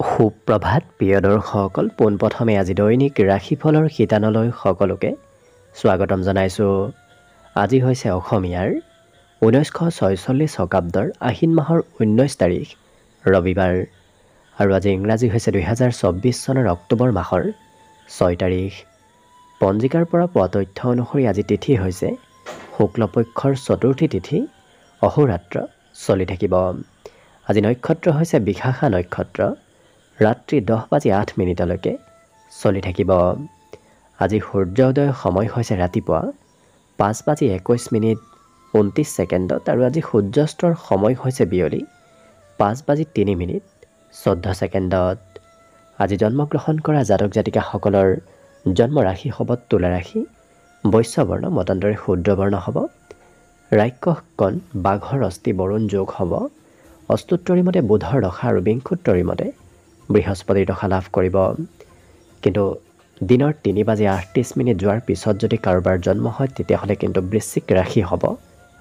সুপ্ৰভাত প্ৰিয় দৰ্শকসকল, পোনপ্ৰথমে আজি দৈনিক ৰাশিফলৰ শিতানলৈ সকলোকে স্বাগতম জনাইছোঁ। আজি হৈছে অসমীয়াৰ 1946 শকাব্দৰ আহিন মাহৰ 19 তাৰিখ ৰবিবাৰ আৰু আজি ইংৰাজী হৈছে 2024 চনৰ অক্টোবৰ মাহৰ 6 তাৰিখ। পঞ্জিকাৰ পৰা পোৱা তথ্য অনুসৰি আজি তিথি হৈছে শুক্লপক্ষৰ চতুৰ্থী তিথি, অহোৰাত্ৰ চলি থাকিব। আজি নক্ষত্ৰ হৈছে বিশাখা নক্ষত্ৰ, ৰাত্ৰি 10:08 চলি থাকিব। আজি সূৰ্যোদয়ৰ সময় হৈছে ৰাতিপুৱা 5:21 আৰু আজি সূৰ্যাস্তৰ সময় হৈছে বিয়লি 5:03 আজি জন্মগ্ৰহণ কৰা জাতক জাতিকাসকলৰ জন্ম ৰাশি হ'ব তুলা ৰাশি, বৈশ্যবৰ্ণ মতান্তৰে শূদ্ৰবৰ্ণ হ'ব, ৰাক্ষসকণ বাঘৰ অস্থি বৰুণ যোগ হ'ব, অস্তুত্তৰী মতে বুধৰ দশা আৰু বিংশোত্তৰী মতে বৃহস্পতিৰ দশা লাভ কৰিব। কিন্তু দিনৰ 3:38 যোৱাৰ পিছত যদি কাৰোবাৰ জন্ম হয় তেতিয়াহ'লে কিন্তু বৃশ্চিক ৰাশি হ'ব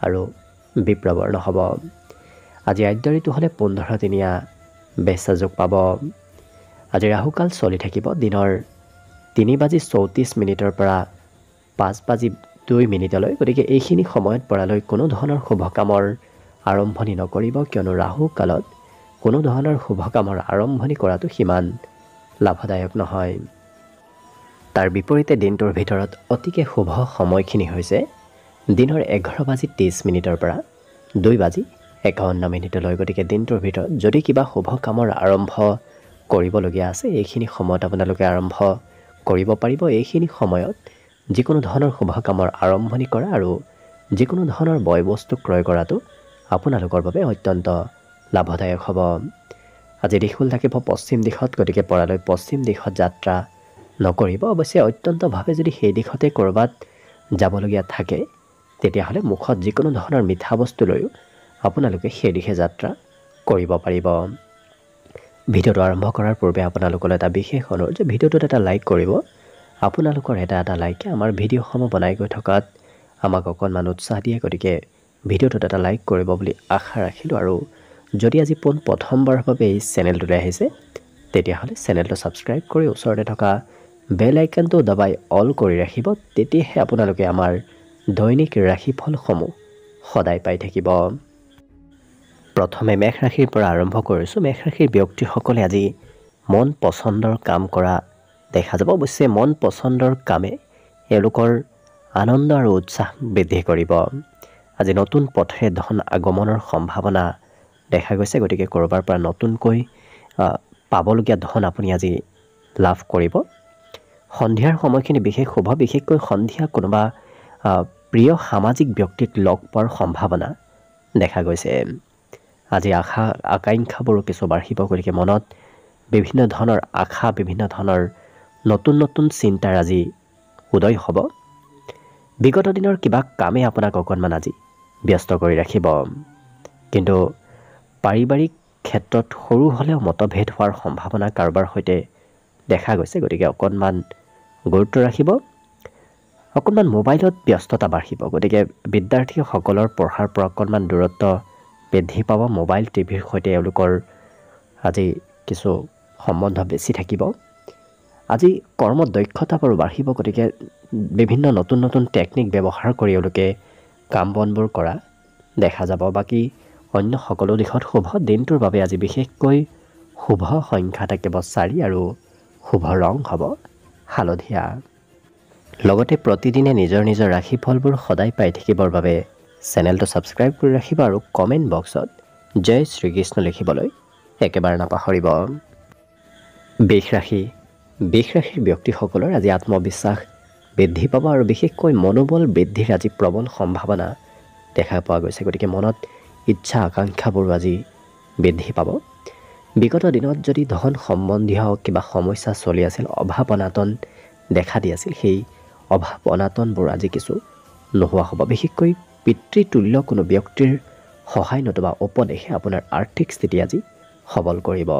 আৰু বিপ্ৰবৰ্ণ হ'ব। আজি আদ্য ঋতু হ'লে 15 বেচা যোগ পাব। আজি ৰাহুকাল চলি থাকিব দিনৰ 3:34 পৰা 5:02 গতিকে এইখিনি সময়ত পৰালৈ কোনো ধৰণৰ শুভ কামৰ আৰম্ভণি নকৰিব, কিয়নো ৰাহু কালত কোনো ধৰণৰ শুভ কামৰ আৰম্ভণি কৰাটো সিমান লাভদায়ক নহয়। তাৰ বিপৰীতে দিনটোৰ ভিতৰত অতিকে শুভ সময়খিনি হৈছে দিনৰ 11:30 পৰা 2:51। গতিকে দিনটোৰ ভিতৰত যদি কিবা শুভ কামৰ আৰম্ভ কৰিবলগীয়া আছে এইখিনি সময়ত আপোনালোকে আৰম্ভ কৰিব পাৰিব। এইখিনি সময়ত যিকোনো ধৰণৰ শুভ কামৰ আৰম্ভণি কৰা আৰু যিকোনো ধৰণৰ বয় বস্তু ক্ৰয় কৰাটো আপোনালোকৰ বাবে অত্যন্ত লাভদায়ক হ'ব। আজি দিশোল থাকিব পশ্চিম দিশত, গতিকে পৰালৈ পশ্চিম দিশত যাত্ৰা নকৰিব। অৱশ্যে অত্যন্তভাৱে যদি সেই দিশতে ক'ৰবাত যাবলগীয়া থাকে তেতিয়াহ'লে মুখত যিকোনো ধৰণৰ মিঠা বস্তু লৈও আপোনালোকে সেই দিশে যাত্ৰা কৰিব পাৰিব। ভিডিঅ'টো আৰম্ভ কৰাৰ পূৰ্বে আপোনালোকলৈ এটা বিশেষ অনুৰোধ যে ভিডিঅ'টোত এটা লাইক কৰিব। আপোনালোকৰ এটা লাইকে আমাৰ ভিডিঅ'সমূহ বনাই গৈ থকাত আমাক অকণমান উৎসাহ দিয়ে, গতিকে ভিডিঅ'টোত এটা লাইক কৰিব বুলি আশা ৰাখিলোঁ। আৰু যদি আজি প্ৰথমবাৰৰ বাবে এই চেনেলটোলৈ আহিছে তেতিয়াহ'লে চেনেলটো ছাবস্ক্ৰাইব কৰি ওচৰতে থকা বেল আইকনটো দবাই অল কৰি ৰাখিব, তেতিয়াহে আপোনালোকে আমাৰ দৈনিক ৰাশিফলসমূহ সদায় পাই থাকিব। প্ৰথমে মেষ ৰাশিৰ পৰা আৰম্ভ কৰিছোঁ। মেষ ৰাশিৰ ব্যক্তিসকলে আজি মন পচন্দৰ কাম কৰা দেখা যাব। অৱশ্যে মন পচন্দৰ কামে এওঁলোকৰ আনন্দ আৰু উৎসাহ বৃদ্ধি কৰিব। আজি নতুন পথেৰে ধন আগমনৰ সম্ভাৱনা দেখা গৈছে, গতিকে ক'ৰবাৰ পৰা নতুনকৈ পাবলগীয়া ধন আপুনি আজি লাভ কৰিব। সন্ধিয়াৰ সময়খিনি বিশেষ শুভ, বিশেষকৈ সন্ধিয়া কোনোবা প্ৰিয় সামাজিক ব্যক্তিক লগ পোৱাৰ সম্ভাৱনা দেখা গৈছে। আজি আশা আকাংক্ষাবোৰো কিছু বাঢ়িব, গতিকে মনত বিভিন্ন ধৰণৰ আশা, বিভিন্ন ধৰণৰ নতুন নতুন চিন্তাৰ আজি উদয় হ'ব। বিগত দিনৰ কিবা কামে আপোনাক অকণমান আজি ব্যস্ত কৰি ৰাখিব। কিন্তু পাৰিবাৰিক ক্ষেত্ৰত সৰু হ'লেও মতভেদ হোৱাৰ সম্ভাৱনা কাৰোবাৰ সৈতে দেখা গৈছে, গতিকে অকণমান গুৰুত্ব ৰাখিব। অকণমান মোবাইলত ব্যস্ততা বাঢ়িব, গতিকে বিদ্যাৰ্থীসকলৰ পঢ়াৰ পৰা অকণমান দূৰত্ব বৃদ্ধি পাব। মোবাইল টিভিৰ সৈতে এওঁলোকৰ আজি কিছু সম্বন্ধ বেছি থাকিব। আজি কৰ্মত দক্ষতাবোৰো বাঢ়িব, গতিকে বিভিন্ন নতুন নতুন টেকনিক ব্যৱহাৰ কৰি এওঁলোকে কাম বনবোৰ কৰা দেখা যাব। বাকী অন্য সকলো দিশত শুভ। দিনটোৰ বাবে আজি বিশেষকৈ শুভ সংখ্যা থাকিব 4 আৰু শুভ ৰং হ'ব হালধীয়া। লগতে প্ৰতিদিনে নিজৰ নিজৰ ৰাশিফলবোৰ সদায় পাই থাকিবৰ বাবে চেনেলটো ছাবস্ক্ৰাইব কৰি ৰাখিব আৰু কমেণ্ট বক্সত জয় শ্ৰীকৃষ্ণ লিখিবলৈ একেবাৰে নাপাহৰিব। বৃষ ৰাশি। বৃষ ৰাশিৰ ব্যক্তিসকলৰ আজি আত্মবিশ্বাস বৃদ্ধি পাব আৰু বিশেষকৈ মনোবল বৃদ্ধিৰ আজি প্ৰবল সম্ভাৱনা দেখা পোৱা গৈছে, গতিকে মনত ইচ্ছা আকাংক্ষাবোৰো আজি বৃদ্ধি পাব। বিগত দিনত যদি ধন সম্বন্ধীয় কিবা সমস্যা চলি আছিল, অভাৱ অনাটন দেখা দি আছিল, সেই অভাৱ অনাটনবোৰ আজি কিছু নোহোৱা হ'ব। বিশেষকৈ পিতৃতুল্য কোনো ব্যক্তিৰ সহায় নতুবা উপদেশে আপোনাৰ আৰ্থিক স্থিতি আজি সবল কৰিব।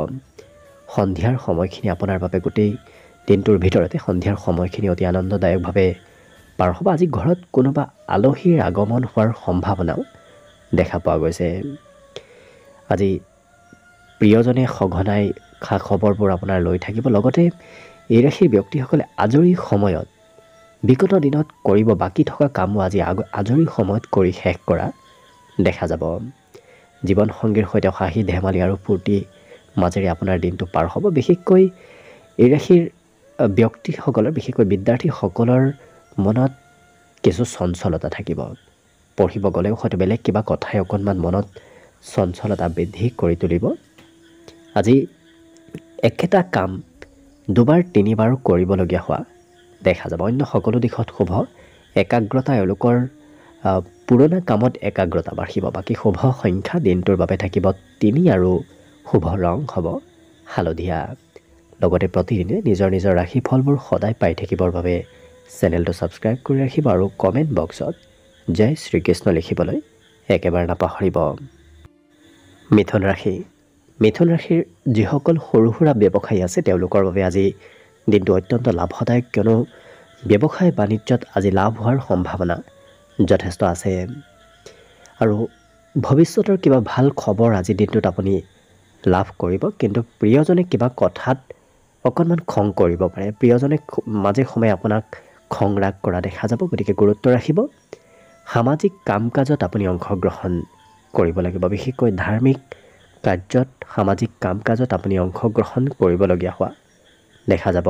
সন্ধিয়াৰ সময়খিনি আপোনাৰ বাবে গোটেই দিনটোৰ ভিতৰতে সন্ধিয়াৰ সময়খিনি অতি আনন্দদায়কভাৱে পাৰ হ'ব। আজি ঘৰত কোনোবা আলহীৰ আগমন হোৱাৰ সম্ভাৱনাও দেখা পোৱা গৈছে। আজি প্ৰিয়জনে সঘনাই খা খবৰবোৰ আপোনাৰ লৈ থাকিব। লগতে এই ৰাশিৰ ব্যক্তিসকলে আজৰি সময়ত বিগত দিনত কৰিব বাকী থকা কামো আজি আজৰি সময়ত কৰি শেষ কৰা দেখা যাব। জীৱনসংগীৰ সৈতে হাঁহি ধেমালি আৰু ফূৰ্তি মাজেৰে আপোনাৰ দিনটো পাৰ হ'ব। বিশেষকৈ এই ৰাশিৰ ব্যক্তিসকলৰ বিশেষকৈ বিদ্যাৰ্থীসকলৰ মনত কিছু চঞ্চলতা থাকিব। পঢ়িব গ'লেও হয়তো বেলেগ কিবা কথাই অকণমান মনত চঞ্চলতা বৃদ্ধি কৰি তুলিব। আজি একেটা কাম দুবাৰ তিনিবাৰো কৰিবলগীয়া হোৱা দেখা যাব। অন্য সকলো দিশত শুভ। একাগ্ৰতা এওঁলোকৰ পুৰণা কামত একাগ্ৰতা বাঢ়িব। বাকী শুভ সংখ্যা দিনটোৰ বাবে থাকিব ৩ আৰু শুভ ৰং হ'ব হালধীয়া। লগতে প্ৰতিদিনে নিজৰ নিজৰ ৰাশিফলবোৰ সদায় পাই থাকিবৰ বাবে চেনেলটো ছাবস্ক্ৰাইব কৰি ৰাখিব আৰু কমেণ্ট বক্সত জয় শ্ৰীকৃষ্ণ লিখিবলৈ একেবাৰে নাপাহৰিব। মিথুন ৰাশি। মিথুন ৰাশিৰ যিসকল সৰু সুৰা ব্যৱসায়ী আছে তেওঁলোকৰ বাবে আজি দিনটো অত্যন্ত লাভদায়ক, কিয়নো ব্যৱসায় বাণিজ্যত আজি লাভ হোৱাৰ সম্ভাৱনা যথেষ্ট আছে। আৰু ভৱিষ্যতৰ কিবা ভাল খবৰ আজি দিনটোত আপুনি লাভ কৰিব। কিন্তু প্ৰিয়জনে কিবা কথাত অকণমান খং কৰিব পাৰে। প্ৰিয়জনে মাজে সময়ে আপোনাক খং ৰাগ কৰা দেখা যাব, গতিকে গুৰুত্ব ৰাখিব। সামাজিক কাম কাজত আপুনি অংশগ্ৰহণ কৰিব লাগিব। বিশেষকৈ ধাৰ্মিক কাৰ্যত সামাজিক কাম কাজত আপুনি অংশগ্ৰহণ কৰিবলগীয়া হোৱা দেখা যাব।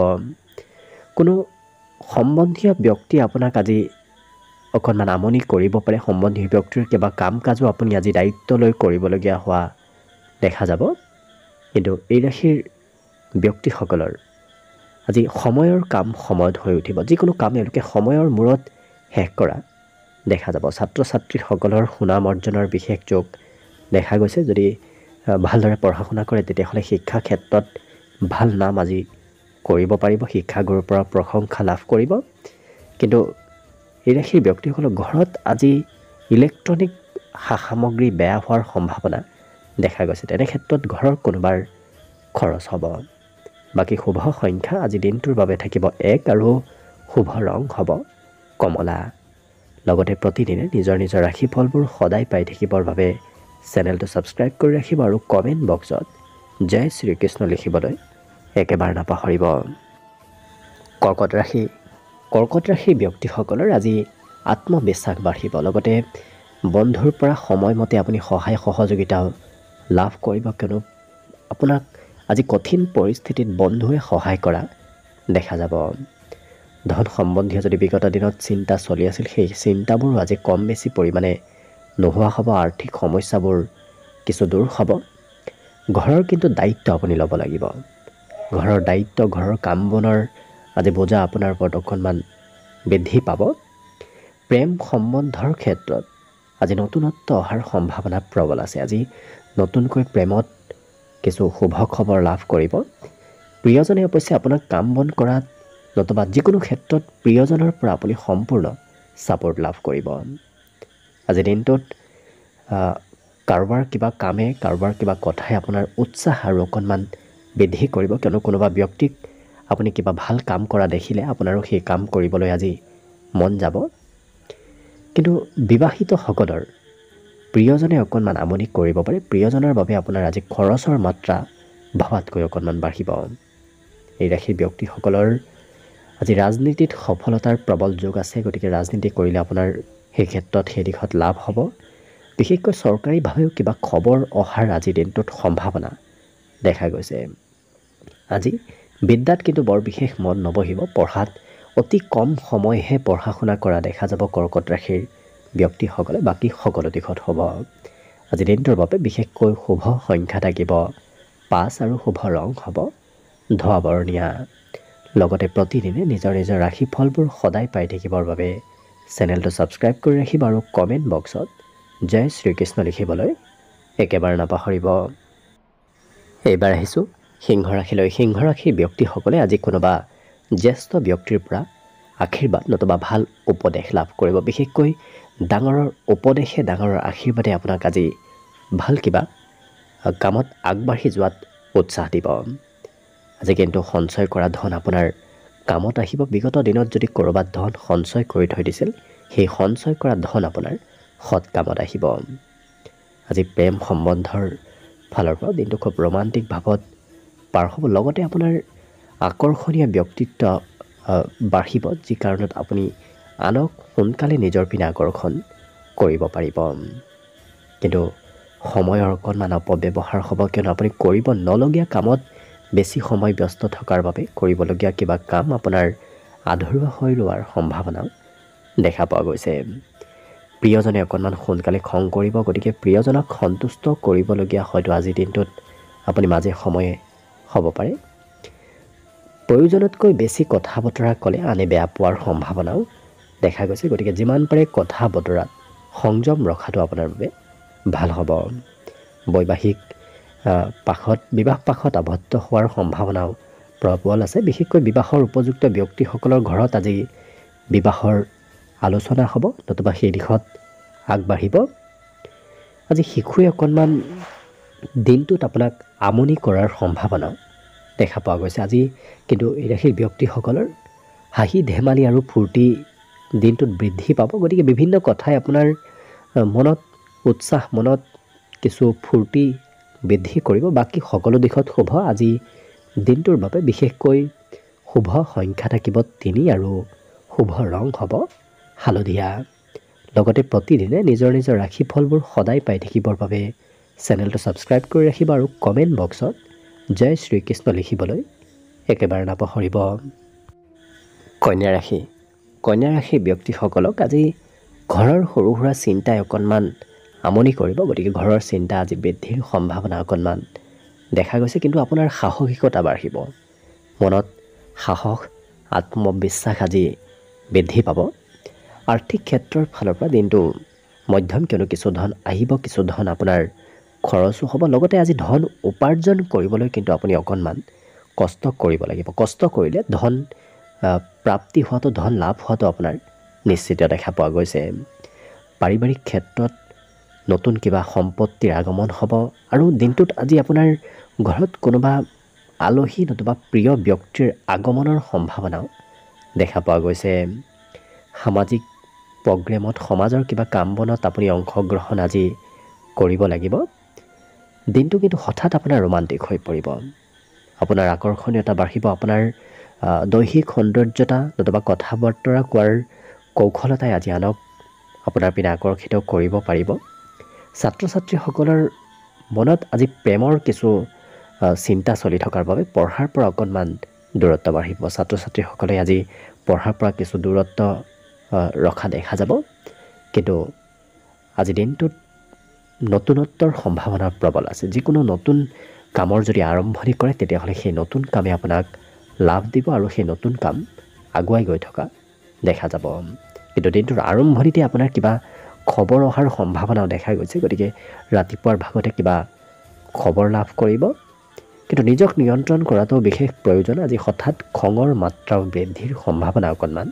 কোনো সম্বন্ধীয় ব্যক্তি আপোনাক আজি অকণমান আমনি কৰিব পাৰে। সম্বন্ধীয় ব্যক্তিৰ কিবা কাম কাজো আপুনি আজি দায়িত্ব লৈ কৰিবলগীয়া হোৱা দেখা যাব। কিন্তু এই ৰাশিৰ ব্যক্তিসকলৰ আজি সময়ৰ কাম সময়ত হৈ উঠিব। যিকোনো কাম এওঁলোকে সময়ৰ মূৰত শেষ কৰা দেখা যাব। ছাত্ৰ ছাত্ৰীসকলৰ সুনাম অৰ্জনৰ বিশেষ যোগ দেখা গৈছে। যদি ভালদৰে পঢ়া শুনা কৰে তেতিয়াহ'লে শিক্ষা ক্ষেত্ৰত ভাল নাম আজি কৰিব পাৰিব। শিক্ষাগুৰুৰ পৰা প্ৰশংসা লাভ কৰিব। কিন্তু এই ৰাশিৰ ব্যক্তিসকলৰ ঘৰত আজি ইলেক্ট্ৰনিক সা সামগ্ৰী বেয়া হোৱাৰ সম্ভাৱনা দেখা গৈছে। তেনে ক্ষেত্ৰত ঘৰৰ কোনোবাৰ খৰচ হ'ব। বাকী শুভ সংখ্যা আজি দিনটোৰ বাবে থাকিব 1 আৰু শুভ ৰং হ'ব কমলা। লগতে প্ৰতিদিনে নিজৰ নিজৰ ৰাশিফলবোৰ সদায় পাই থাকিবৰ বাবে চেনেলটো ছাবস্ক্ৰাইব কৰি ৰাখিব আৰু কমেণ্ট বক্সত জয় শ্ৰীকৃষ্ণ লিখিবলৈ একেবাৰে নাপাহৰিব। কৰ্কট ৰাশি। কৰ্কট ৰাশিৰ ব্যক্তিসকলৰ আজি আত্মবিশ্বাস বাঢ়িব। লগতে বন্ধুৰ পৰা সময়মতে আপুনি সহায় সহযোগিতাও লাভ কৰিব, কিয়নো আপোনাক আজি কঠিন পৰিস্থিতিত বন্ধুৱে সহায় কৰা দেখা যাব। ধন সম্বন্ধীয় যদি বিগত দিনত চিন্তা চলি আছিল, সেই চিন্তাবোৰো আজি কম বেছি পৰিমাণে নোহোৱা হ'ব। আৰ্থিক সমস্যাবোৰ কিছু দূৰ হ'ব। ঘৰৰ কিন্তু দায়িত্ব আপুনি ল'ব লাগিব। ঘৰৰ দায়িত্ব, ঘৰৰ কাম বনৰ আজি বোজা আপোনাৰ ওপৰত অকণমান বৃদ্ধি পাব। প্ৰেম সম্বন্ধৰ ক্ষেত্ৰত আজি নতুনত্ব অহাৰ সম্ভাৱনা প্ৰবল আছে। আজি নতুনকৈ প্ৰেমত কিছু শুভ খবৰ লাভ কৰিব। প্ৰিয়জনে অৱশ্যে আপোনাক কাম বন কৰাত নতুবা যিকোনো ক্ষেত্ৰত প্ৰিয়জনৰ পৰা আপুনি সম্পূৰ্ণ ছাপোৰ্ট লাভ কৰিব। আজি দিনটোত কাৰোবাৰ কিবা কামে, কাৰোবাৰ কিবা কথাই আপোনাৰ উৎসাহ আৰু অকণমান বৃদ্ধি কৰিব, কিয়নো কোনোবা ব্যক্তিক আপুনি কিবা ভাল কাম কৰা দেখিলে আপোনাৰো সেই কাম কৰিবলৈ আজি মন যাব। কিন্তু বিবাহিতসকলৰ প্ৰিয়জনে অকণমান আমনি কৰিব পাৰে। প্ৰিয়জনৰ বাবে আপোনাৰ আজি খৰচৰ মাত্ৰা ভবাতকৈ অকণমান বাঢ়িব। এই ৰাশিৰ ব্যক্তিসকলৰ আজি ৰাজনীতিত সফলতাৰ প্ৰবল যোগ আছে, গতিকে ৰাজনীতি কৰিলে আপোনাৰ সেই ক্ষেত্ৰত সেই দিশত লাভ হ'ব। বিশেষকৈ চৰকাৰীভাৱেও কিবা খবৰ অহাৰ আজি দিনটোত সম্ভাৱনা দেখা গৈছে। আজি বিদ্যাত কিন্তু বৰ বিশেষ মন নবহিব। পঢ়াত অতি কম সময়হে পঢ়া শুনা কৰা দেখা যাব কৰ্কট ৰাশিৰ ব্যক্তিসকলে। বাকী সকলো দিশত হ'ব। আজি দিনটোৰ বাবে বিশেষকৈ শুভ সংখ্যা থাকিব 5 আৰু শুভ ৰং হ'ব ধোঁৱা বৰণীয়া। লগতে প্ৰতিদিনে নিজৰ নিজৰ ৰাশিফলবোৰ সদায় পাই থাকিবৰ বাবে চেনেলটো ছাবস্ক্ৰাইব কৰি ৰাখিব আৰু কমেণ্ট বক্সত জয় শ্ৰীকৃষ্ণ লিখিবলৈ একেবাৰে নাপাহৰিব। এইবাৰ আহিছোঁ সিংহ ৰাশিলৈ। সিংহ ৰাশিৰ ব্যক্তিসকলে আজি কোনোবা জ্যেষ্ঠ ব্যক্তিৰ পৰা আশীৰ্বাদ নতুবা ভাল উপদেশ লাভ কৰিব। বিশেষকৈ ডাঙৰৰ উপদেশে, ডাঙৰৰ আশীৰ্বাদে আপোনাক আজি ভাল কিবা কামত আগবাঢ়ি যোৱাত উৎসাহ দিব। আজি কিন্তু সঞ্চয় কৰা ধন আপোনাৰ কামত আহিব। বিগত দিনত যদি ক'ৰবাত ধন সঞ্চয় কৰি থৈ দিছিল, সেই সঞ্চয় কৰা ধন আপোনাৰ সৎ কামত আহিব। আজি প্ৰেম সম্বন্ধৰ ফালৰ পৰা দিনটো খুব ৰোমান্টিক ভাৱত পাৰ হ'ব লগতে আপোনাৰ আকৰ্ষণীয় ব্যক্তিত্ব বাঢ়িব যি কাৰণত আপুনি আনক সোনকালে নিজৰ পিনে আকৰ্ষণ কৰিব পাৰিব কিন্তু সময়ৰ অকণমান অপব্যৱহাৰ হ'ব কিয়নো আপুনি কৰিব নলগীয়া কামত বেছি সময় ব্যস্ত থকাৰ বাবে কৰিবলগীয়া কিবা কাম আপোনাৰ আধৰুৱা হৈ ৰোৱাৰ সম্ভাৱনাও দেখা পোৱা গৈছে প্ৰিয়জনে অকণমান সোনকালে খং কৰিব গতিকে প্ৰিয়জনক সন্তুষ্ট কৰিবলগীয়া হয়তো আজিৰ দিনটোত আপুনি মাজে সময়ে হ'ব পাৰে প্ৰয়োজনতকৈ বেছি কথা বতৰা ক'লে আনে বেয়া পোৱাৰ সম্ভাৱনাও দেখা গৈছে গতিকে যিমান পাৰে কথা বতৰাত সংযম ৰখাটো আপোনাৰ বাবে ভাল হ'ব বৈবাহিক বিবাহ পাশত আবদ্ধ হোৱাৰ সম্ভাৱনাও প্ৰবল আছে বিশেষকৈ বিবাহৰ উপযুক্ত ব্যক্তিসকলৰ ঘৰত আজি বিবাহৰ আলোচনা হ'ব নতুবা সেই দিশত আগবাঢ়িব আজি শিশুৱে অকণমান দিনটোত আপোনাক আমনি কৰাৰ সম্ভাৱনাও দেখা পোৱা গৈছে আজি কিন্তু এই ৰাশিৰ ব্যক্তিসকলৰ হাঁহি ধেমালি আৰু ফূৰ্তি দিনটোত বৃদ্ধি পাব গতিকে বিভিন্ন কথাই আপোনাৰ মনত উৎসাহ মনত কিছু ফূৰ্তি বৃদ্ধি কৰিব বাকী সকলো দিশত শুভ আজি দিনটোৰ বাবে বিশেষকৈ শুভ সংখ্যা থাকিব 3 আৰু শুভ ৰং হ'ব হালধীয়া লগতে প্ৰতিদিনে নিজৰ নিজৰ ৰাশিফলবোৰ সদায় পাই থাকিবৰ বাবে চেনেলটো ছাবস্ক্ৰাইব কৰি ৰাখিব আৰু কমেণ্ট বক্সত জয় শ্ৰীকৃষ্ণ লিখিবলৈ একেবাৰে নাপাহৰিব কন্যা ৰাশি ব্যক্তিসকলক আজি ঘৰৰ সৰু সুৰা চিন্তাই অকণমান আমনি কৰিব গতিকে ঘৰৰ চিন্তা আজি বৃদ্ধিৰ সম্ভাৱনা অকণমান দেখা গৈছে কিন্তু আপোনাৰ সাহসিকতা বাঢ়িব মনত সাহস আত্মবিশ্বাস আজি বৃদ্ধি পাব আৰ্থিক ক্ষেত্ৰৰ ফালৰ পৰা দিনটো মধ্যম কিয়নো কিছু ধন আহিব কিছু ধন আপোনাৰ খৰচো হ'ব লগতে আজি ধন উপাৰ্জন কৰিবলৈ কিন্তু আপুনি অকণমান কষ্ট কৰিব লাগিব কষ্ট কৰিলে ধন প্ৰাপ্তি হোৱাটো ধন লাভ হোৱাটো আপোনাৰ নিশ্চিত দেখা পোৱা গৈছে পাৰিবাৰিক ক্ষেত্ৰত নতুন কিবা সম্পত্তিৰ আগমন হ'ব আৰু দিনটোত আজি আপোনাৰ ঘৰত কোনোবা আলহী নতুবা প্ৰিয় ব্যক্তিৰ আগমনৰ সম্ভাৱনাও দেখা পোৱা গৈছে সামাজিক প্ৰগ্ৰেমত সমাজৰ কিবা কাম বনত আপুনি অংশগ্ৰহণ আজি কৰিব লাগিব দিনটো কিন্তু হঠাৎ আপোনাৰ ৰোমান্টিক হৈ পৰিব আপোনাৰ আকৰ্ষণীয়তা বাঢ়িব আপোনাৰ দৈহিক সৌন্দৰ্যতা নতুবা কথা বতৰা কোৱাৰ কৌশলতাই আজি আনক আপোনাৰ পিনে আকৰ্ষিত কৰিব পাৰিব ছাত্ৰ ছাত্ৰীসকলৰ মনত আজি প্ৰেমৰ কিছু চিন্তা চলি থকাৰ বাবে পঢ়াৰ পৰা অকণমান দূৰত্ব বাঢ়িব ছাত্ৰ ছাত্ৰীসকলে আজি পঢ়াৰ পৰা কিছু দূৰত্ব ৰখা দেখা যাব কিন্তু আজি দিনটোত নতুনত্বৰ সম্ভাৱনা প্ৰবল আছে যিকোনো নতুন কামৰ যদি আৰম্ভণি কৰে তেতিয়াহ'লে সেই নতুন কামে আপোনাক লাভ দিব আৰু সেই নতুন কাম আগুৱাই গৈ থকা দেখা যাব কিন্তু দিনটোৰ আৰম্ভণিতে আপোনাৰ কিবা খবৰ অহাৰ সম্ভাৱনাও দেখা গৈছে গতিকে ৰাতিপুৱাৰ ভাগতে কিবা খবৰ লাভ কৰিব কিন্তু নিজক নিয়ন্ত্ৰণ কৰাটো বিশেষ প্ৰয়োজন আজি হঠাৎ খঙৰ মাত্ৰাও বৃদ্ধিৰ সম্ভাৱনা অকণমান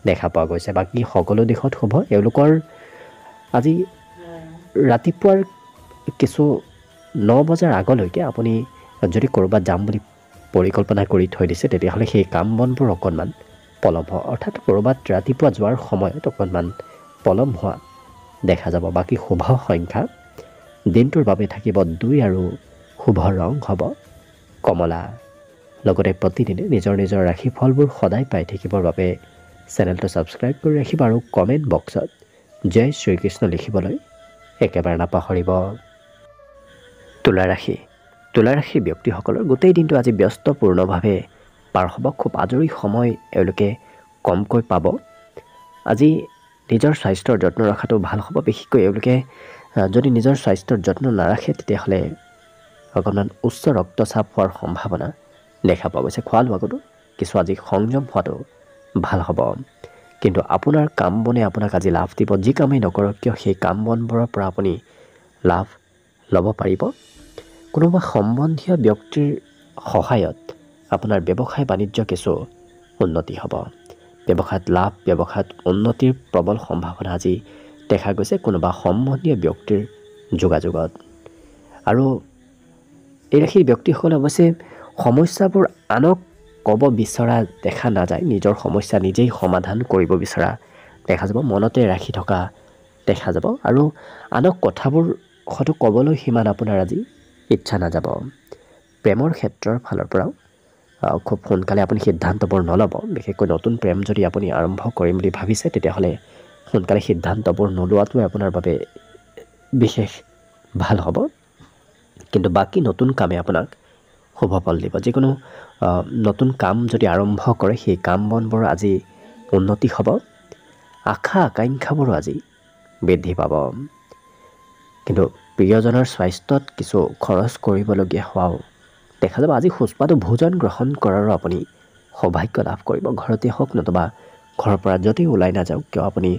দেখা পোৱা গৈছে বাকী সকলো দিশত শুভ এওঁলোকৰ আজি ৰাতিপুৱাৰ কিছু 9 বজাৰ আগলৈকে আপুনি যদি ক'ৰবাত যাম বুলি পৰিকল্পনা কৰি থৈ দিছে তেতিয়াহ'লে সেই কাম বনবোৰ অকণমান পলম হ'ব অৰ্থাৎ ক'ৰবাত ৰাতিপুৱা যোৱাৰ সময়ত অকণমান পলম হোৱা দেখা যাব বাকী শুভ সংখ্যা দিনটোৰ বাবে থাকিব 2 আৰু শুভ ৰং হ'ব কমলা লগতে প্ৰতিদিনে নিজৰ নিজৰ ৰাশিফলবোৰ সদায় পাই থাকিবৰ বাবে চেনেলটো ছাবস্ক্ৰাইব কৰি ৰাখিব আৰু কমেণ্ট বক্সত জয় শ্ৰীকৃষ্ণ লিখিবলৈ একেবাৰে নাপাহৰিব তুলা ৰাশি ব্যক্তিসকলৰ গোটেই দিনটো আজি ব্যস্তপূৰ্ণভাৱে পাৰ হ'ব খুব আজৰি সময় এওঁলোকে কমকৈ পাব আজি নিজৰ স্বাস্থ্যৰ যত্ন ৰখাটো ভাল হ'ব বিশেষকৈ এওঁলোকে যদি নিজৰ স্বাস্থ্যৰ যত্ন নাৰাখে তেতিয়াহ'লে অকণমান উচ্চ ৰক্তচাপ হোৱাৰ সম্ভাৱনা দেখা পোৱা গৈছে খোৱা লোৱাটো কিছু আজি সংযম হোৱাটো ভাল হ'ব কিন্তু আপোনাৰ কাম বনে আপোনাক আজি লাভ দিব যি কামেই নকৰক কিয় সেই কাম বনবোৰৰ পৰা আপুনি লাভ ল'ব পাৰিব কোনোবা সম্বন্ধীয় ব্যক্তিৰ সহায়ত আপোনাৰ ব্যৱসায় বাণিজ্য কিছু উন্নতি হ'ব ব্যৱসায়ত লাভ ব্যৱসায়ত উন্নতিৰ প্ৰবল সম্ভাৱনা আজি দেখা গৈছে কোনোবা সম্বন্ধীয় ব্যক্তিৰ যোগাযোগত আৰু এই ৰাশিৰ ব্যক্তিসকলে অৱশ্যে সমস্যাবোৰ আনক ক'ব বিচৰা দেখা নাযায় নিজৰ সমস্যা নিজেই সমাধান কৰিব বিচৰা দেখা যাব মনতে ৰাখি থকা দেখা যাব আৰু আনক কথাবোৰ হয়তো ক'বলৈ সিমান আপোনাৰ আজি ইচ্ছা নাযাব প্ৰেমৰ ক্ষেত্ৰৰ ফালৰ পৰাও খুব সোনকালে আপুনি সিদ্ধান্তবোৰ নল'ব। বিশেষকৈ নতুন প্ৰেম যদি আপুনি আৰম্ভ কৰিম বুলি ভাবিছে তেতিয়াহ'লে সোনকালে সিদ্ধান্তবোৰ নোলোৱাটোৱে আপোনাৰ বাবে বিশেষ ভাল হ'ব। কিন্তু বাকী নতুন কামে আপোনাক শুভ ফল দিব। যিকোনো নতুন কাম যদি আৰম্ভ কৰে সেই কাম বনবোৰ আজি উন্নতি হ'ব। আশা আকাংক্ষাবোৰো আজি বৃদ্ধি পাব। কিন্তু প্ৰিয়জনৰ স্বাস্থ্যত কিছু খৰচ কৰিবলগীয়া হোৱাও দেখা যাব। আজি সুস্বাদু ভোজন গ্ৰহণ কৰাৰো আপুনি সৌভাগ্য লাভ কৰিব। ঘৰতে হওক নতুবা ঘৰৰ পৰা য'তেই ওলাই নাযাওক কিয় আপুনি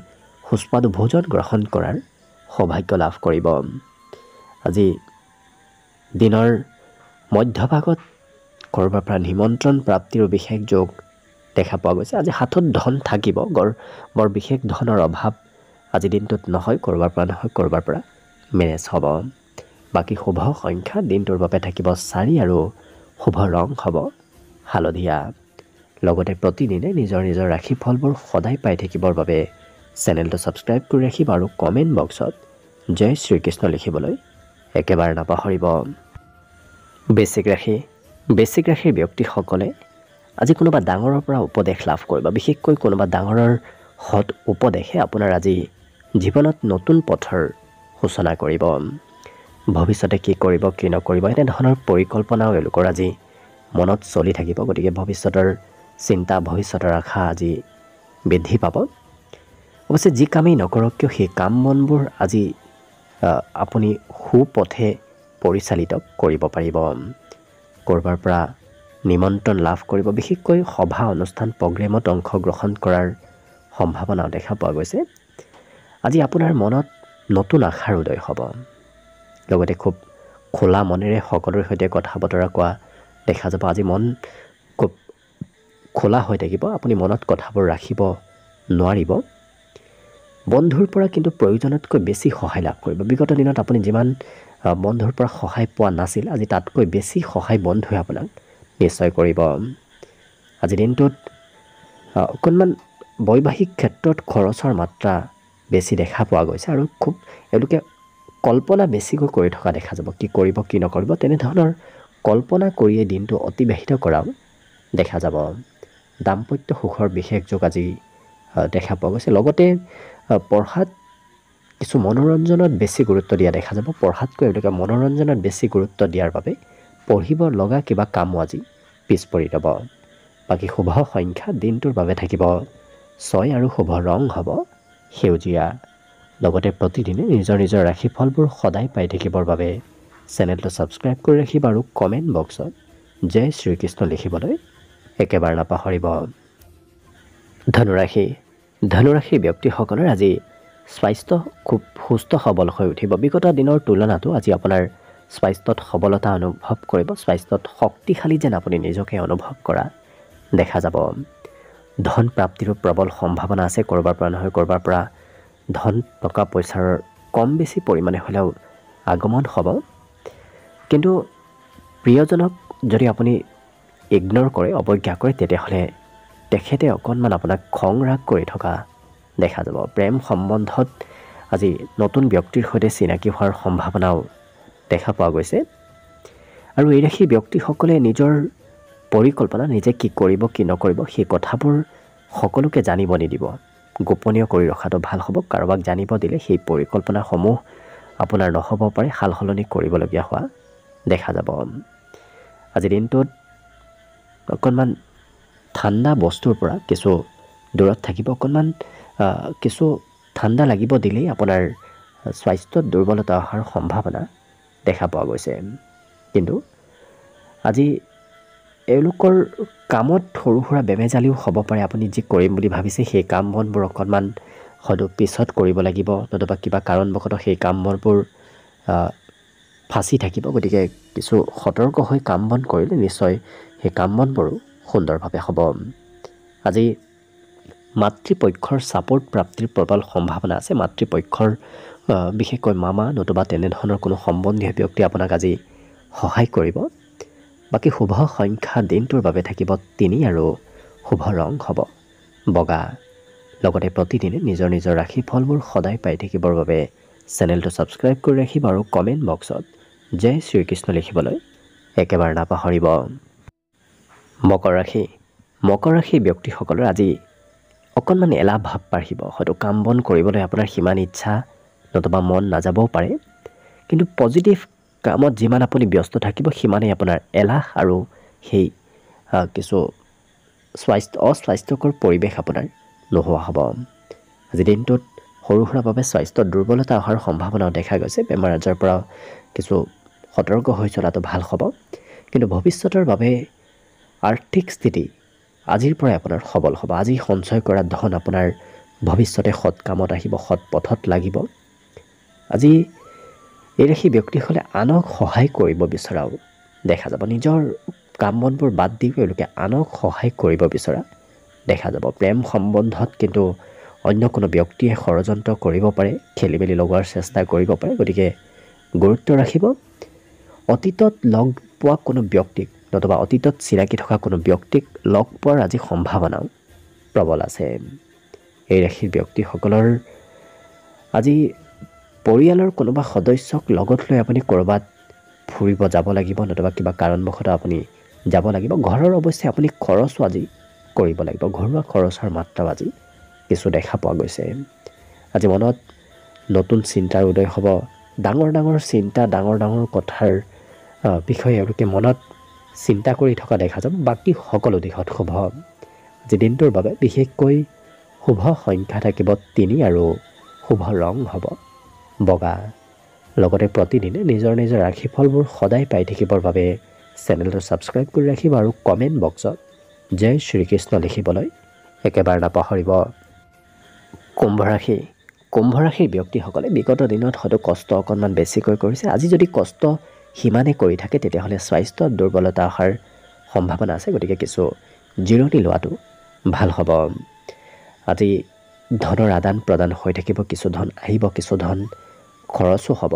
সুস্বাদু ভোজন গ্ৰহণ কৰাৰ সৌভাগ্য লাভ কৰিব। আজি দিনৰ মধ্যভাগত ক'ৰবাৰ পৰা নিমন্ত্ৰণ প্ৰাপ্তিৰো বিশেষ যোগ দেখা পোৱা গৈছে। আজি হাতত ধন থাকিব, বৰ বিশেষ ধনৰ অভাৱ আজি দিনটোত নহয়, ক'ৰবাৰ পৰা নহয় ক'ৰবাৰ পৰা মেনেজ হ'ব। বাকী শুভ সংখ্যা দিনটোৰ বাবে থাকিব 4 আৰু শুভ ৰং হ'ব হালধীয়া। লগতে প্ৰতিদিনে নিজৰ নিজৰ ৰাশিফলবোৰ সদায় পাই থাকিবৰ বাবে চেনেলটো ছাবস্ক্ৰাইব কৰি ৰাখিব আৰু কমেণ্ট বক্সত জয় শ্ৰীকৃষ্ণ লিখিবলৈ একেবাৰে নাপাহৰিব। বৃশ্চিক ৰাশিৰ ব্যক্তিসকলে আজি কোনোবা ডাঙৰৰ পৰা উপদেশ লাভ কৰিব। বিশেষকৈ কোনোবা ডাঙৰৰ সৎ উপদেশে আপোনাৰ আজি জীৱনত নতুন পথৰ সূচনা কৰিব। ভৱিষ্যতে কি কৰিব কি নকৰিব এনেধৰণৰ পৰিকল্পনাও এওঁলোকৰ আজি মনত চলি থাকিব। গতিকে ভৱিষ্যতৰ চিন্তা, ভৱিষ্যতৰ আশা আজি বৃদ্ধি পাব। অৱশ্যে যি কামেই নকৰক কিয় সেই কাম বনবোৰ আজি আপুনি সুপথে পৰিচালিত কৰিব পাৰিব। ক'ৰবাৰ পৰা নিমন্ত্ৰণ লাভ কৰিব। বিশেষকৈ সভা অনুষ্ঠান প্ৰগ্ৰেমত অংশগ্ৰহণ কৰাৰ সম্ভাৱনাও দেখা পোৱা গৈছে। আজি আপোনাৰ মনত নতুন আশাৰ উদয় হ'ব। লগতে খুব খোলা মনেৰে সকলোৰে সৈতে কথা বতৰা কোৱা দেখা যাব। আজি মন খুব খোলা হৈ থাকিব। আপুনি মনত কথাবোৰ ৰাখিব নোৱাৰিব। বন্ধুৰ পৰা কিন্তু প্ৰয়োজনতকৈ বেছি সহায় লাভ কৰিব। বিগত দিনত আপুনি যিমান বন্ধুৰ পৰা সহায় পোৱা নাছিল আজি তাতকৈ বেছি সহায় বন্ধুৱে আপোনাক নিশ্চয় কৰিব। আজি দিনটোত অকণমান বৈবাহিক ক্ষেত্ৰত খৰচৰ মাত্ৰা বেছি দেখা পোৱা গৈছে আৰু খুব এওঁলোকে কল্পনা বেছিকৈ কৰি থকা দেখা যাব। কি কৰিব কি নকৰিব তেনেধৰণৰ কল্পনা কৰিয়েই দিনটো অতিবাহিত কৰাও দেখা যাব। দাম্পত্য সুখৰ বিশেষ যোগ আজি দেখা পোৱা গৈছে। লগতে পঢ়াত কিছু মনোৰঞ্জনত বেছি গুৰুত্ব দিয়া দেখা যাব। পঢ়াতকৈ এওঁলোকে মনোৰঞ্জনত বেছি গুৰুত্ব দিয়াৰ বাবে পঢ়িব লগা কিবা কামো আজি পিছ পৰি ৰ'ব। বাকী শুভ সংখ্যা দিনটোৰ বাবে থাকিব 6 আৰু শুভ ৰং হ'ব সেউজীয়া। লগতে প্ৰতিদিনে নিজৰ নিজৰ ৰাশিফলবোৰ সদায় পাই থাকিবৰ বাবে চেনেলটো ছাবস্ক্ৰাইব কৰি ৰাখিব আৰু কমেণ্ট বক্সত জয় শ্ৰীকৃষ্ণ লিখিবলৈ একেবাৰে নাপাহৰিব। ধনুৰাশিৰ ব্যক্তিসকলৰ আজি স্বাস্থ্য খুব সুস্থ সবল হৈ উঠিব। বিগত দিনৰ তুলনাতো আজি আপোনাৰ স্বাস্থ্যত সবলতা অনুভৱ কৰিব। স্বাস্থ্যত শক্তিশালী যেন আপুনি নিজকে অনুভৱ কৰা দেখা যাব। ধন প্ৰাপ্তিৰো প্ৰবল সম্ভাৱনা আছে। ক'ৰবাৰ পৰা নহয় ক'ৰবাৰ পৰা ধন টকা পইচাৰ কম বেছি পৰিমাণে হ'লেও আগমন হ'ব। কিন্তু প্ৰিয়জনক যদি আপুনি ইগন'ৰ কৰে, অৱজ্ঞা কৰে তেতিয়াহ'লে তেখেতে অকণমান আপোনাক খং ৰাগ কৰি থকা দেখা যাব। প্ৰেম সম্বন্ধত আজি নতুন ব্যক্তিৰ সৈতে চিনাকি হোৱাৰ সম্ভাৱনাও দেখা পোৱা গৈছে। আৰু এই ৰাশিৰ ব্যক্তিসকলে নিজৰ পৰিকল্পনা নিজে কি কৰিব কি নকৰিব সেই কথাবোৰ সকলোকে জানিব নিদিব। গোপনীয় কৰি ৰখাটো ভাল হ'ব। কাৰোবাক জানিব দিলে সেই পৰিকল্পনাসমূহ আপোনাৰ নহ'ব পাৰে, সাল সলনি কৰিবলগীয়া হোৱা দেখা যাব। আজিৰ দিনটোত অকণমান ঠাণ্ডা বস্তুৰ পৰা কিছু দূৰত থাকিব। অকণমান কিছু ঠাণ্ডা লাগিব দিলেই আপোনাৰ স্বাস্থ্যত দুৰ্বলতা অহাৰ সম্ভাৱনা দেখা পোৱা গৈছে। কিন্তু আজি এওঁলোকৰ কামত সৰু সুৰা বেমেজালিও হ'ব পাৰে। আপুনি যি কৰিম বুলি ভাবিছে সেই কাম বনবোৰ অকণমান হয়তো পিছত কৰিব লাগিব, নতুবা কিবা কাৰণবশতঃ সেই কাম বনবোৰ ফাঁচি থাকিব। গতিকে কিছু সতৰ্ক হৈ কাম বন কৰিলে নিশ্চয় সেই কাম বনবোৰো সুন্দৰভাৱে হ'ব। আজি মাতৃপক্ষৰ ছাপোৰ্ট প্ৰাপ্তিৰ প্ৰবল সম্ভাৱনা আছে। মাতৃপক্ষৰ বিশেষকৈ মামা নতুবা তেনেধৰণৰ কোনো সম্বন্ধীয় ব্যক্তি আপোনাক আজি সহায় কৰিব। বাকী শুভ সংখ্যা দিনটোৰ বাবে থাকিব 3 আৰু শুভ ৰং হ'ব বগা। লগতে প্ৰতিদিনে নিজৰ নিজৰ ৰাশিফলবোৰ সদায় পাই থাকিবৰ বাবে চেনেলটো ছাবস্ক্ৰাইব কৰি ৰাখিব আৰু কমেণ্ট বক্সত জয় শ্ৰীকৃষ্ণ লিখিবলৈ একেবাৰে নাপাহৰিব। মকৰ ৰাশি ব্যক্তিসকলৰ আজি অকণমান এলাহ ভাৱ বাঢ়িব। হয়তো কাম বন কৰিবলৈ আপোনাৰ সিমান ইচ্ছা নতুবা মন নাযাবও পাৰে, কিন্তু পজিটিভ কামত যিমান আপুনি ব্যস্ত থাকিব সিমানেই আপোনাৰ এলাহ আৰু সেই কিছু অস্বাস্থ্যকৰ পৰিৱেশ আপোনাৰ নোহোৱা হ'ব। আজি দিনটোত সৰু সুৰাভাৱে স্বাস্থ্যত দুৰ্বলতা অহাৰ সম্ভাৱনাও দেখা গৈছে। বেমাৰ আজাৰৰ পৰা কিছু সতৰ্ক হৈ চলাটো ভাল হ'ব। কিন্তু ভৱিষ্যতৰ বাবে আৰ্থিক স্থিতি আজিৰ পৰাই আপোনাৰ সবল হ'ব। আজি সঞ্চয় কৰা ধন আপোনাৰ ভৱিষ্যতে সৎ কামত আহিব, সৎ পথত লাগিব। আজি এই ৰাশি ব্যক্তিসকলে আনক সহায় কৰিব বিচৰাও দেখা যাব। নিজৰ কাম বনবোৰ বাদ দি তেওঁলোকে আনক সহায় কৰিব বিচৰা দেখা যাব। প্ৰেম সম্বন্ধত কিন্তু অন্য কোনো ব্যক্তিয়ে ষড়যন্ত্ৰ কৰিব পাৰে, খেলি মেলি লগোৱাৰ চেষ্টা কৰিব পাৰে। গতিকে গুৰুত্ব ৰাখিব। অতীতত লগ পোৱা কোনো ব্যক্তিক নতুবা অতীতত চিনাকি থকা কোনো ব্যক্তিক লগ পোৱাৰ আজি সম্ভাৱনাও প্ৰবল আছে। এই ৰাশিৰ ব্যক্তিসকলৰ আজি পৰিয়ালৰ কোনোবা সদস্যক লগত লৈ আপুনি ক'ৰবাত ফুৰিব যাব লাগিব, নতুবা কিবা কাৰণবশতঃ আপুনি যাব লাগিব। ঘৰৰ অৱশ্যে আপুনি খৰচো আজি কৰিব লাগিব। ঘৰুৱা খৰচৰ মাত্ৰাও আজি কিছু দেখা পোৱা গৈছে। আজি মনত নতুন চিন্তাৰ উদয় হ'ব। ডাঙৰ ডাঙৰ চিন্তা, ডাঙৰ ডাঙৰ কথাৰ বিষয়ে এওঁলোকে মনত চিন্তা কৰি থকা দেখা যাব। বাকী সকলো দিশত শুভ। আজি দিনটোৰ বাবে বিশেষকৈ শুভ সংখ্যা থাকিব 3 আৰু শুভ ৰং হ'ব বগা। লগতে প্ৰতিদিনে নিজৰ নিজৰ ৰাশিফলবোৰ সদায় পাই থাকিবৰ বাবে চেনেলটো ছাবস্ক্ৰাইব কৰি ৰাখিব আৰু কমেণ্ট বক্সত জয় শ্ৰীকৃষ্ণ লিখিবলৈ একেবাৰে নাপাহৰিব। কুম্ভ ৰাশিৰ ব্যক্তিসকলে বিগত দিনত হয়তো কষ্ট অকণমান বেছিকৈ কৰিছে। আজি যদি কষ্ট সিমানে কৰি থাকে তেতিয়াহ'লে স্বাস্থ্যত দুৰ্বলতা অহাৰ সম্ভাৱনা আছে। গতিকে কিছু জিৰণি লোৱাটো ভাল হ'ব। আজি ধনৰ আদান প্ৰদান হৈ থাকিব। কিছু ধন আহিব, কিছু ধন খৰচো হ'ব।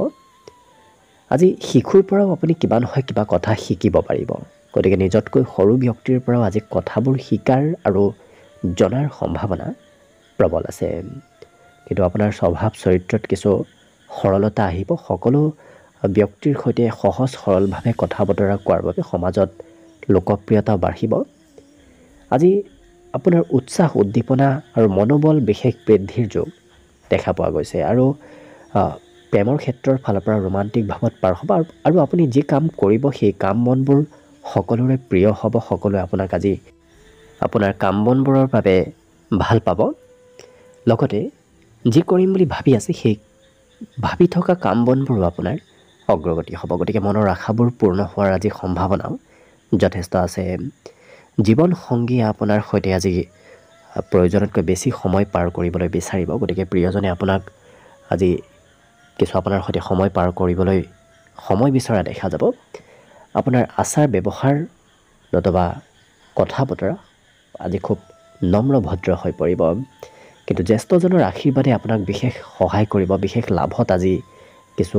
আজি শিশুৰ পৰাও আপুনি কিবা নহয় কিবা কথা শিকিব পাৰিব। গতিকে নিজতকৈ সৰু ব্যক্তিৰ পৰাও আজি কথাবোৰ শিকাৰ আৰু জনাৰ সম্ভাৱনা প্ৰবল আছে। কিন্তু আপোনাৰ স্বভাৱ চৰিত্ৰত কিছু সৰলতা আহিব। সকলো ব্যক্তিৰ সৈতে সহজ সৰলভাৱে কথা বতৰা কোৱাৰ বাবে সমাজত লোকপ্ৰিয়তা বাঢ়িব। আজি আপোনাৰ উৎসাহ উদ্দীপনা আৰু মনোবল বিশেষ বৃদ্ধিৰ যোগ দেখা পোৱা গৈছে। আৰু প্ৰেমৰ ক্ষেত্ৰৰ ফালৰ পৰা ৰোমান্টিক ভাৱত পাৰ হ'ব। আৰু আপুনি যি কাম কৰিব সেই কাম বনবোৰ সকলোৰে প্ৰিয় হ'ব। সকলোৱে আপোনাক আজি আপোনাৰ কাম বনবোৰৰ বাবে ভাল পাব। লগতে যি কৰিম বুলি ভাবি আছে সেই ভাবি থকা কাম বনবোৰো আপোনাৰ অগ্ৰগতি হ'ব। গতিকে মনৰ আশাবোৰ পূৰ্ণ হোৱাৰ আজি সম্ভাৱনাও যথেষ্ট আছে। জীৱন সংগীয়ে আপোনাৰ সৈতে আজি প্ৰয়োজনতকৈ বেছি সময় পাৰ কৰিবলৈ বিচাৰিব। গতিকে প্ৰিয়জনে আপোনাক আজি কিছু আপোনাৰ সৈতে সময় পাৰ কৰিবলৈ সময় বিচৰা দেখা যাব। আপোনাৰ আচাৰ ব্যৱহাৰ নতুবা কথা বতৰা আজি খুব নম্ৰ ভদ্ৰ হৈ পৰিব। কিন্তু জ্যেষ্ঠজনৰ আশীৰ্বাদে আপোনাক বিশেষ সহায় কৰিব, বিশেষ লাভত আজি কিছু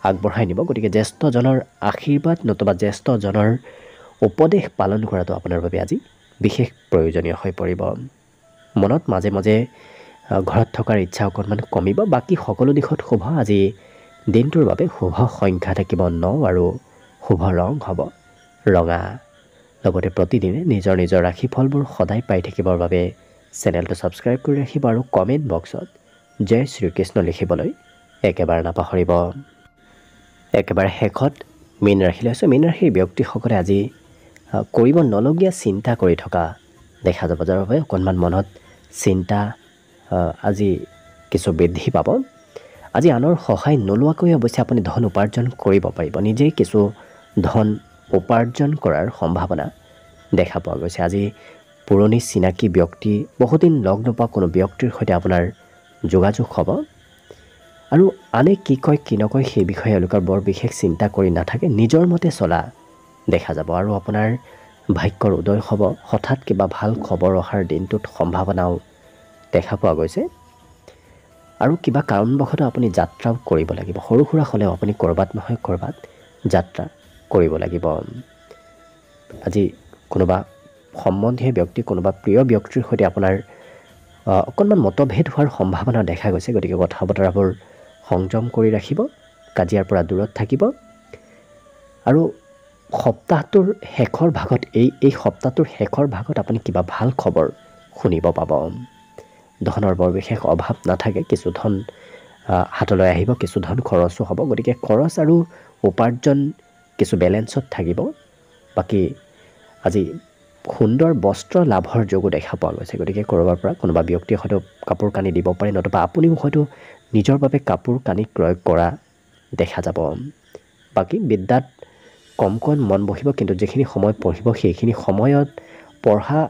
আগবঢ়াই নিব। গতিকে জ্যেষ্ঠজনৰ আশীৰ্বাদ নতুবা জ্যেষ্ঠজনৰ উপদেশ পালন কৰাটো আপোনাৰ বাবে আজি বিশেষ প্ৰয়োজনীয় হৈ পৰিব। মনত মাজে মাজে ঘৰত থকাৰ ইচ্ছা অকণমান কমিব। বাকী সকলো দিশত শুভ। আজি দিনটোৰ বাবে শুভ সংখ্যা থাকিব 9 আৰু শুভ ৰং হ'ব ৰঙা। লগতে প্ৰতিদিনে নিজৰ নিজৰ ৰাশিফলবোৰ সদায় পাই থাকিবৰ বাবে চেনেলটো ছাবস্ক্ৰাইব কৰি ৰাখিব আৰু কমেণ্ট বক্সত জয় শ্ৰীকৃষ্ণ লিখিবলৈ একেবাৰে নাপাহৰিব। একেবাৰে শেষত মীন ৰাশিলৈ আছোঁ। মীন ৰাশিৰ ব্যক্তিসকলে আজি কৰিব নলগীয়া চিন্তা কৰি থকা দেখা যাব, যাৰ বাবে অকণমান মনত চিন্তা আজি কিছু বৃদ্ধি পাব। আজি আনৰ সহায় নোলোৱাকৈ অৱশ্যে আপুনি ধন উপাৰ্জন কৰিব পাৰিব। নিজেই কিছু ধন উপাৰ্জন কৰাৰ সম্ভাৱনা দেখা পোৱা গৈছে। আজি পুৰণি চিনাকি ব্যক্তি, বহুদিন লগ নোপোৱা কোনো ব্যক্তিৰ সৈতে আপোনাৰ যোগাযোগ হ'ব। আৰু আনে কি কয় কি নকয় সেই বিষয়ে এওঁলোকৰ বৰ বিশেষ চিন্তা কৰি নাথাকে, নিজৰ মতে চলা দেখা যাব। আৰু আপোনাৰ ভাগ্যৰ উদয় হ'ব। হঠাৎ কিবা ভাল খবৰ অহাৰ দিনটোত সম্ভাৱনাও দেখা পোৱা গৈছে। আৰু কিবা কাৰণবশতঃ আপুনি যাত্ৰাও কৰিব লাগিব। সৰু সুৰা হ'লেও আপুনি ক'ৰবাত নহয় ক'ৰবাত যাত্ৰা কৰিব লাগিব। আজি কোনোবা সম্বন্ধীয় ব্যক্তি, কোনোবা প্ৰিয় ব্যক্তিৰ সৈতে আপোনাৰ অকণমান মতভেদ হোৱাৰ সম্ভাৱনা দেখা গৈছে। গতিকে কথা বতৰাবোৰ সংযম কৰি ৰাখিব, কাজিয়াৰ পৰা দূৰত থাকিব। আৰু সপ্তাহটোৰ শেষৰ ভাগত এই সপ্তাহটোৰ শেষৰ ভাগত আপুনি কিবা ভাল খবৰ শুনিব পাব। ধনৰ বৰ বিশেষ অভাৱ নাথাকে, কিছু ধন হাতলৈ আহিব, কিছু ধন খৰচো হ'ব। গতিকে খৰচ আৰু উপাৰ্জন কিছু বেলেঞ্চত থাকিব। বাকী আজি সুন্দৰ বস্ত্ৰ লাভৰ যোগো দেখা পোৱা গৈছে। গতিকে ক'ৰবাৰ পৰা কোনোবা ব্যক্তিয়ে হয়তো কাপোৰ কানি দিব পাৰে, নতুবা আপুনিও হয়তো নিজৰ বাবে কাপোৰ কানি ক্ৰয় কৰা দেখা যাব। বাকী বিদ্যাত কম মন বহিব, কিন্তু যিখিনি সময় পঢ়িব সেইখিনি সময়ত পঢ়া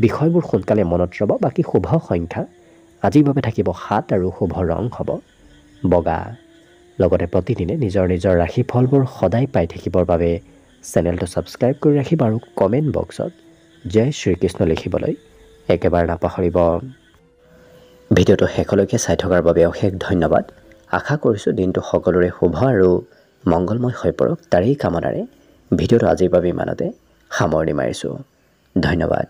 বিষয়বোৰ সোনকালে মনত ৰ'ব। বাকী শুভ সংখ্যা আজিৰ বাবে থাকিব 7 আৰু শুভ ৰং হ'ব বগা। লগতে প্ৰতিদিনে নিজৰ নিজৰ ৰাশিফলবোৰ সদায় পাই থাকিবৰ বাবে চেনেলটো ছাবস্ক্ৰাইব কৰি ৰাখিব আৰু কমেণ্ট বক্সত জয় শ্ৰীকৃষ্ণ লিখিবলৈ একেবাৰে নাপাহৰিব। ভিডিঅ'টো শেষলৈকে চাই থকাৰ বাবে অশেষ ধন্যবাদ। আশা কৰিছোঁ দিনটো সকলোৰে শুভ আৰু মংগলময় হৈ পৰক, তাৰেই কামনাৰে ভিডিঅ'টো আজিৰ বাবে ইমানতে সামৰণি মাৰিছোঁ। ধন্যবাদ।